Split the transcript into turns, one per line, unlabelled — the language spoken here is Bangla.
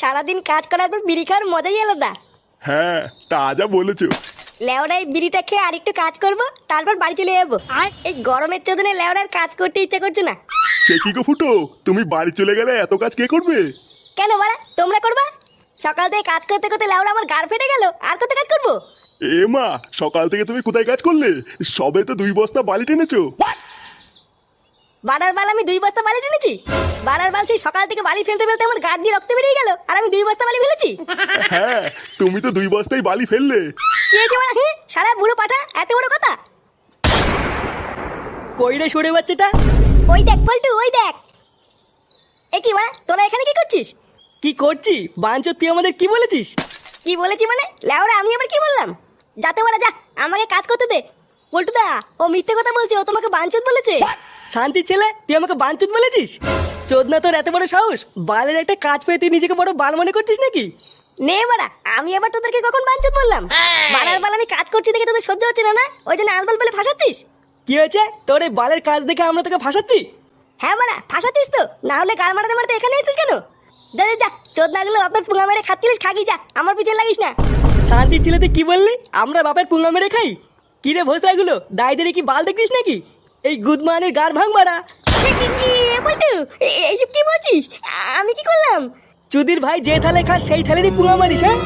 সারাদিন কাজ করার পর বিড়ি খাওয়ার মজাই আলাদা।
হ্যাঁ, তা যা বলেছো।
লেওড়া এই বিড়িটা খেয়ে আরেকটু কাজ করব, তারপর বাড়ি চলে যাবো। আর এই গরমের চোদনে লেওড়ার কাজ করতে ইচ্ছা করছে না।
সে কি গো ফুটো, তুমি বাড়ি চলে গেলে এত কাজ কে করবে?
কেন বাড়া, তোমরা করবা? সকাল থেকে কাজ করতে করতে লেওড়া আমার গাড় ফেটে গেল, আর কত কাজ করবো?
এ মা, সকাল থেকে তুমি কোথায় কাজ করলে? সবে তো 2 বস্তা বালি টেনেছো।
বাড়ার বাল আমি 2 বস্তা বালি টেনেছি? বাড়ার বাল সেই সকাল থেকে বালি ফেলতে ফেলতে আমার গাড় দিয়ে রক্ত বেরিয়ে গেল, আর আমি 2 বস্তা বালি ফেলেছি?
হ্যাঁ, তুমি তো 2 বস্তাই বালি ফেললে।
কি হয়েছে বাড়া? হ্যাঁ, সারা বুড়ো পাঠা, এত বড় কথা?
কইরে সরে বাচ্চাটা।
ওই দেখ পল্টু, ওই দেখ। এ কি বাড়া, তোরা এখানে কি করছিস?
কি করছি বাঞ্চো, তুই আমাদের কি বলেছিস?
কি বলেছি মানে? লেওড়া আমি আবার কি বললাম? যাতে বাড়া যা, আমাকে কাজ করতে দে। পল্টুদা, ও মিথ্যে কথা বলছে, ও তোমাকে বাঞ্চুত বলেছে।
শান্তির ছেলে, তুই আমাকে বাঞ্চুত বলেছিস? চোদনা তোর এত বড় সাহস! বালের একটা কাজ পেয়ে তুই নিজেকে বড় বাল মনে করছিস নাকি?
নে বাড়া, আমি আবার তোদেরকে কখন বাঞ্চুত বললাম? বাড়ার বাল আমি কাজ করছি দেখে তোদের সহ্য হচ্ছে না, না ওই জন্য আলবাল বলে ফাঁসাচ্ছিস?
কি হয়েছে তোর এই বালের কাজ দেখে আমরা তোকে ফাঁসাচ্ছি?
হ্যাঁ বাড়া, ফাঁসাচ্ছিস তো, না হলে গাল মারাতে মারাতে এখানে এসেছিস কেন? যা যা যা, চোদনা গুলো আপনার পুঙ্গা মেরে খাচ্ছিলিস, খাগি যা, আমার পিছনে লাগিস না।
শান্তির ছেলে, তুই কি বললি? আমরা বাপের পুঙ্গা মেরে খাই? কি রে ভোসরাগুলো, দায়ীদের কি বাল দেখছিস নাকি? এই গুদমানের গাড় ভাঙ মারা।
কি বলটু, এইসব কি বলছিস? আমি কি করলাম?
চুদির ভাই যে থালে খাস সেই থালেরই পুঙ্গা মারিস, হ্যাঁ?